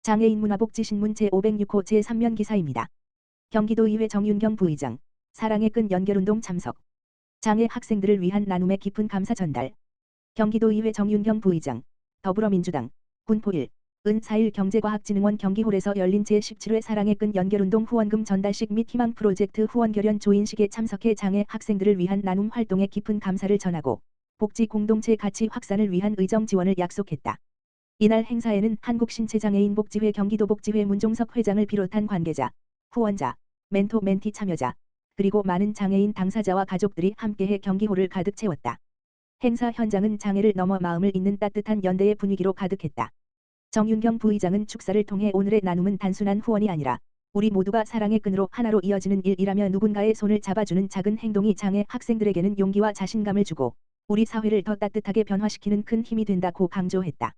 장애인 문화복지신문 제506호 제3면 기사입니다. 경기도의회 정윤경 부의장, 사랑의 끈 연결운동 참석. 장애 학생들을 위한 나눔의 깊은 감사 전달. 경기도의회 정윤경 부의장, 더불어민주당, 군포1, 은4일 경제과학진흥원 경기홀에서 열린 제17회 사랑의 끈 연결운동 후원금 전달식 및 희망 프로젝트 후원 결연 조인식에 참석해 장애 학생들을 위한 나눔 활동에 깊은 감사를 전하고 복지 공동체 가치 확산을 위한 의정 지원을 약속했다. 이날 행사에는 한국신체장애인복지회 경기도복지회 문종석 회장을 비롯한 관계자, 후원자, 멘토 멘티 참여자, 그리고 많은 장애인 당사자와 가족들이 함께해 경기홀을 가득 채웠다. 행사 현장은 장애를 넘어 마음을 잇는 따뜻한 연대의 분위기로 가득했다. 정윤경 부의장은 축사를 통해 오늘의 나눔은 단순한 후원이 아니라 우리 모두가 사랑의 끈으로 하나로 이어지는 일이라며 누군가의 손을 잡아주는 작은 행동이 장애 학생들에게는 용기와 자신감을 주고 우리 사회를 더 따뜻하게 변화시키는 큰 힘이 된다고 강조했다.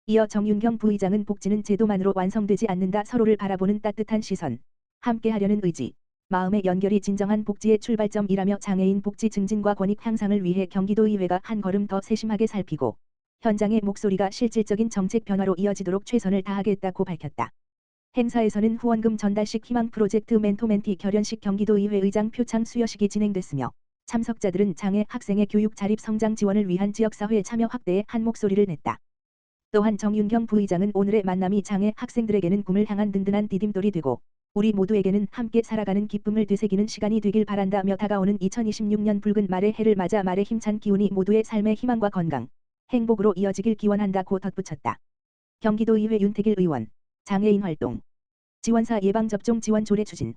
이어 정윤경 부의장은 복지는 제도만으로 완성되지 않는다. 서로를 바라보는 따뜻한 시선, 함께하려는 의지, 마음의 연결이 진정한 복지의 출발점이라며 장애인 복지 증진과 권익 향상을 위해 경기도의회가 한 걸음 더 세심하게 살피고 현장의 목소리가 실질적인 정책 변화로 이어지도록 최선을 다하겠다고 밝혔다. 행사에서는 후원금 전달식 희망 프로젝트 멘토 멘티 결연식 경기도의회 의장 표창 수여식이 진행됐으며 참석자들은 장애 학생의 교육 자립 성장 지원을 위한 지역사회 참여 확대에 한 목소리를 냈다. 또한 정윤경 부의장은 오늘의 만남이 장애 학생들에게는 꿈을 향한 든든한 디딤돌이 되고 우리 모두에게는 함께 살아가는 기쁨을 되새기는 시간이 되길 바란다며 다가오는 2026년 붉은 말의 해를 맞아 말의 힘찬 기운이 모두의 삶의 희망과 건강, 행복으로 이어지길 기원한다고 덧붙였다. 경기도의회 윤택일 의원, 장애인 활동, 지원사 예방접종 지원 조례 추진.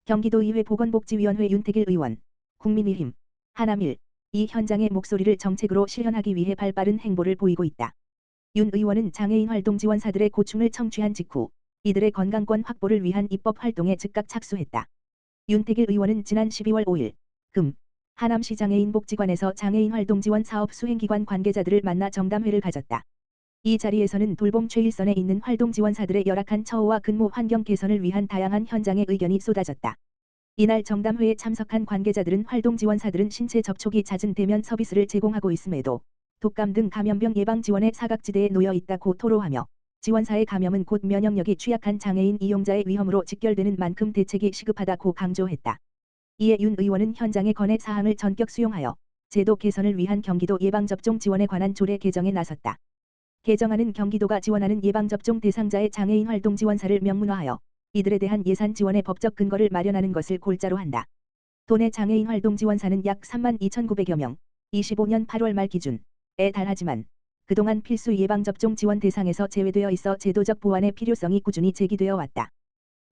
경기도의회 보건복지위원회 윤택일 의원, 국민의 힘, 하남일, 이 현장의 목소리를 정책으로 실현하기 위해 발빠른 행보를 보이고 있다. 윤 의원은 장애인 활동 지원사들의 고충을 청취한 직후 이들의 건강권 확보를 위한 입법 활동에 즉각 착수했다. 윤택일 의원은 지난 12월 5일 금 하남시 장애인복지관에서 장애인 활동 지원 사업 수행기관 관계자들을 만나 정담회를 가졌다. 이 자리에서는 돌봄 최일선에 있는 활동 지원사들의 열악한 처우와 근무 환경 개선을 위한 다양한 현장의 의견이 쏟아졌다. 이날 정담회에 참석한 관계자들은 활동 지원사들은 신체 접촉이 잦은 대면 서비스를 제공하고 있음에도 독감 등 감염병 예방 지원의 사각지대에 놓여 있다고 토로하며 지원사의 감염은 곧 면역력이 취약한 장애인 이용자의 위험으로 직결되는 만큼 대책이 시급하다고 강조했다. 이에 윤 의원은 현장의 건의 사항을 전격 수용하여 제도 개선을 위한 경기도 예방접종 지원에 관한 조례 개정에 나섰다. 개정안은 경기도가 지원하는 예방접종 대상자의 장애인 활동 지원사를 명문화하여 이들에 대한 예산 지원의 법적 근거를 마련하는 것을 골자로 한다. 도내 장애인 활동 지원사는 약 32,900여 명, 25년 8월 말 기준에 달하지만 그동안 필수 예방접종 지원 대상에서 제외되어 있어 제도적 보완의 필요성이 꾸준히 제기되어 왔다.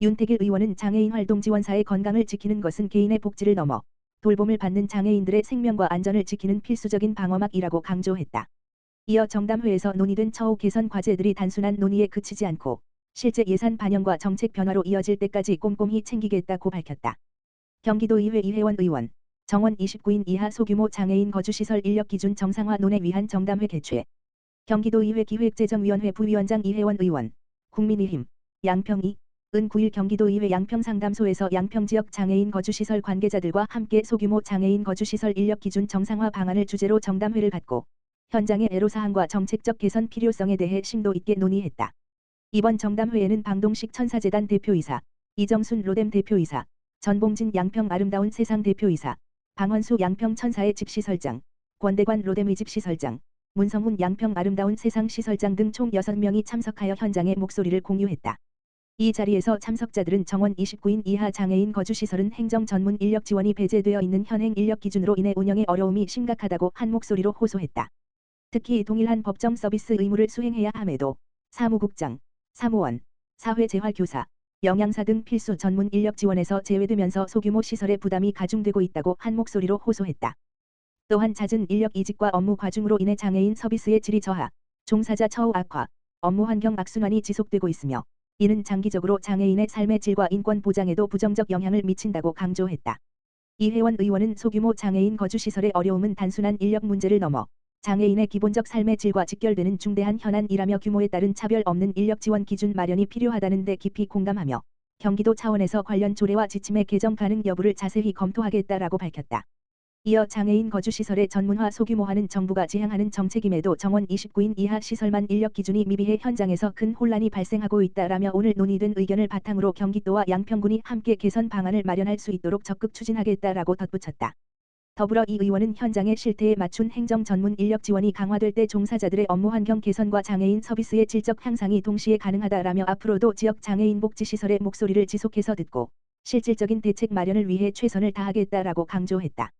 윤택일 의원은 장애인 활동 지원사의 건강을 지키는 것은 개인의 복지를 넘어 돌봄을 받는 장애인들의 생명과 안전을 지키는 필수적인 방어막이라고 강조했다. 이어 정담회에서 논의된 처우 개선 과제들이 단순한 논의에 그치지 않고 실제 예산 반영과 정책 변화로 이어질 때까지 꼼꼼히 챙기겠다고 밝혔다. 경기도의회 이혜원 의원, 정원 29인 이하 소규모 장애인 거주시설 인력 기준 정상화 논에 위한 정담회 개최. 경기도의회 기획재정위원회 부위원장 이혜원 의원, 국민의힘, 양평2, 은 9일 경기도의회 양평상담소에서 양평지역 장애인 거주시설 관계자들과 함께 소규모 장애인 거주시설 인력 기준 정상화 방안을 주제로 정담회를 갖고 현장의 애로사항과 정책적 개선 필요성에 대해 심도 있게 논의했다. 이번 정담회에는 방동식 천사재단 대표이사, 이정순 로뎀 대표이사, 전봉진 양평 아름다운 세상 대표이사, 방원수 양평 천사의 집시설장, 권대관 로뎀의 집시설장, 문성훈 양평 아름다운 세상 시설장 등 총 6명이 참석하여 현장의 목소리를 공유했다. 이 자리에서 참석자들은 정원 29인 이하 장애인 거주시설은 행정 전문 인력 지원이 배제되어 있는 현행 인력 기준으로 인해 운영에 어려움이 심각하다고 한 목소리로 호소했다. 특히 동일한 법정 서비스 의무를 수행해야 함에도 사무국장, 사무원, 사회재활교사, 영양사 등 필수 전문 인력 지원에서 제외되면서 소규모 시설의 부담이 가중되고 있다고 한 목소리로 호소했다. 또한 잦은 인력 이직과 업무 과중으로 인해 장애인 서비스의 질이 저하, 종사자 처우 악화, 업무 환경 악순환이 지속되고 있으며 이는 장기적으로 장애인의 삶의 질과 인권 보장에도 부정적 영향을 미친다고 강조했다. 이혜원 의원은 소규모 장애인 거주시설의 어려움은 단순한 인력 문제를 넘어 장애인의 기본적 삶의 질과 직결되는 중대한 현안이라며 규모에 따른 차별 없는 인력 지원 기준 마련이 필요하다는 데 깊이 공감하며 경기도 차원에서 관련 조례와 지침의 개정 가능 여부를 자세히 검토하겠다라고 밝혔다. 이어 장애인 거주시설의 전문화 소규모화는 정부가 지향하는 정책임에도 정원 29인 이하 시설만 인력 기준이 미비해 현장에서 큰 혼란이 발생하고 있다라며 오늘 논의된 의견을 바탕으로 경기도와 양평군이 함께 개선 방안을 마련할 수 있도록 적극 추진하겠다라고 덧붙였다. 더불어 이 의원은 현장의 실태에 맞춘 행정 전문 인력 지원이 강화될 때 종사자들의 업무 환경 개선과 장애인 서비스의 질적 향상이 동시에 가능하다라며 앞으로도 지역 장애인 복지시설의 목소리를 지속해서 듣고 실질적인 대책 마련을 위해 최선을 다하겠다라고 강조했다.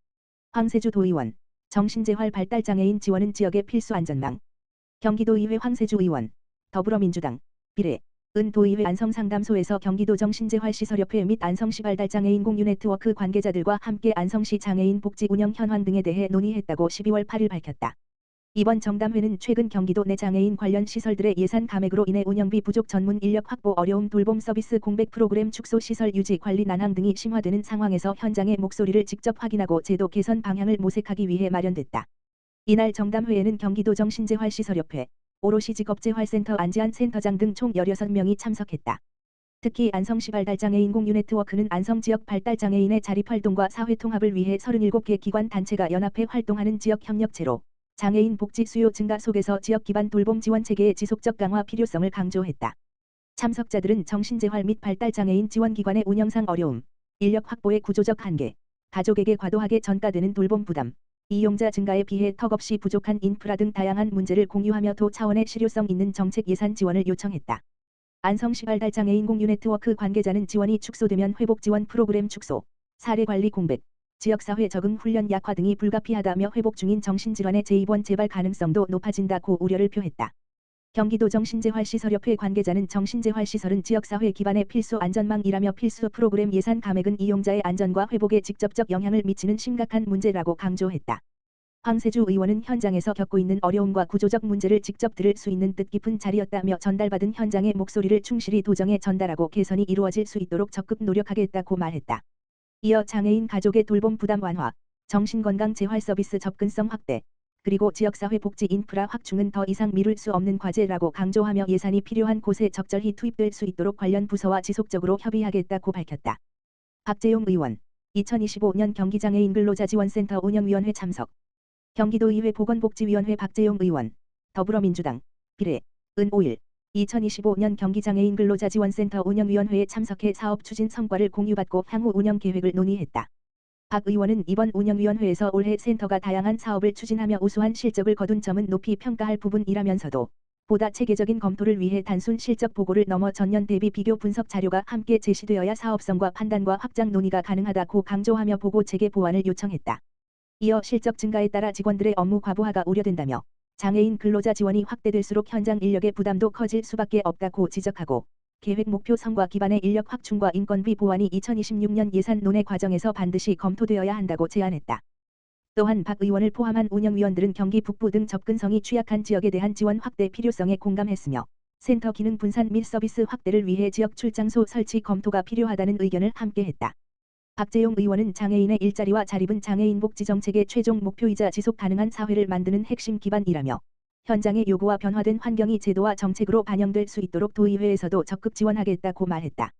황세주 도의원, 정신재활 발달장애인 지원은 지역의 필수 안전망. 경기도의회 황세주 의원, 더불어민주당, 비례, 은 도의회 안성상담소에서 경기도 정신재활시설협회 및 안성시 발달장애인 공유네트워크 관계자들과 함께 안성시 장애인 복지 운영 현황 등에 대해 논의했다고 12월 8일 밝혔다. 이번 정담회는 최근 경기도 내 장애인 관련 시설들의 예산 감액으로 인해 운영비 부족, 전문 인력 확보 어려움, 돌봄 서비스 공백, 프로그램 축소, 시설 유지 관리 난항 등이 심화되는 상황에서 현장의 목소리를 직접 확인하고 제도 개선 방향을 모색하기 위해 마련됐다. 이날 정담회에는 경기도 정신재활시설협회, 오롯이 직업재활센터 안지한 센터장 등 총 16명이 참석했다. 특히 안성시 발달장애인 공유네트워크는 안성지역 발달장애인의 자립활동과 사회통합을 위해 37개 기관 단체가 연합해 활동하는 지역 협력체로 장애인 복지 수요 증가 속에서 지역 기반 돌봄 지원 체계의 지속적 강화 필요성을 강조했다. 참석자들은 정신재활 및 발달장애인 지원기관의 운영상 어려움, 인력 확보의 구조적 한계, 가족에게 과도하게 전가되는 돌봄 부담, 이용자 증가에 비해 턱없이 부족한 인프라 등 다양한 문제를 공유하며 도 차원의 실효성 있는 정책 예산 지원을 요청했다. 안성시 발달장애인 공유네트워크 관계자는 지원이 축소되면 회복 지원 프로그램 축소, 사례관리 공백, 지역사회 적응 훈련 약화 등이 불가피하다며 회복 중인 정신질환의 재입원 재발 가능성도 높아진다고 우려를 표했다. 경기도 정신재활시설협회 관계자는 정신재활시설은 지역사회 기반의 필수 안전망이라며 필수 프로그램 예산 감액은 이용자의 안전과 회복에 직접적 영향을 미치는 심각한 문제라고 강조했다. 황세주 의원은 현장에서 겪고 있는 어려움과 구조적 문제를 직접 들을 수 있는 뜻깊은 자리였다며 전달받은 현장의 목소리를 충실히 도정에 전달하고 개선이 이루어질 수 있도록 적극 노력하겠다고 말했다. 이어 장애인 가족의 돌봄 부담 완화, 정신건강 재활 서비스 접근성 확대, 그리고 지역사회 복지 인프라 확충은 더 이상 미룰 수 없는 과제라고 강조하며 예산이 필요한 곳에 적절히 투입될 수 있도록 관련 부서와 지속적으로 협의하겠다고 밝혔다. 박재용 의원, 2025년 경기장애인 근로자지원센터 운영위원회 참석. 경기도의회 보건복지위원회 박재용 의원, 더불어민주당, 비례, 은 5일, 2025년 경기장애인 근로자지원센터 운영위원회에 참석해 사업 추진 성과를 공유받고 향후 운영 계획을 논의했다. 박 의원은 이번 운영위원회에서 올해 센터가 다양한 사업을 추진하며 우수한 실적을 거둔 점은 높이 평가할 부분이라면서도 보다 체계적인 검토를 위해 단순 실적 보고를 넘어 전년 대비 비교 분석 자료가 함께 제시되어야 사업성과 판단과 확장 논의가 가능하다고 강조하며 보고 체계 보완을 요청했다. 이어 실적 증가에 따라 직원들의 업무 과부하가 우려된다며 장애인 근로자 지원이 확대될수록 현장 인력의 부담도 커질 수밖에 없다고 지적하고 계획 목표 성과 기반의 인력 확충과 인건비 보완이 2026년 예산 논의 과정에서 반드시 검토되어야 한다고 제안했다. 또한 박 의원을 포함한 운영위원들은 경기 북부 등 접근성이 취약한 지역에 대한 지원 확대 필요성에 공감했으며 센터 기능 분산 및 서비스 확대를 위해 지역 출장소 설치 검토가 필요하다는 의견을 함께했다. 박재용 의원은 장애인의 일자리와 자립은 장애인 복지 정책의 최종 목표이자 지속 가능한 사회를 만드는 핵심 기반이라며 현장의 요구와 변화된 환경이 제도와 정책으로 반영될 수 있도록 도의회에서도 적극 지원하겠다고 말했다.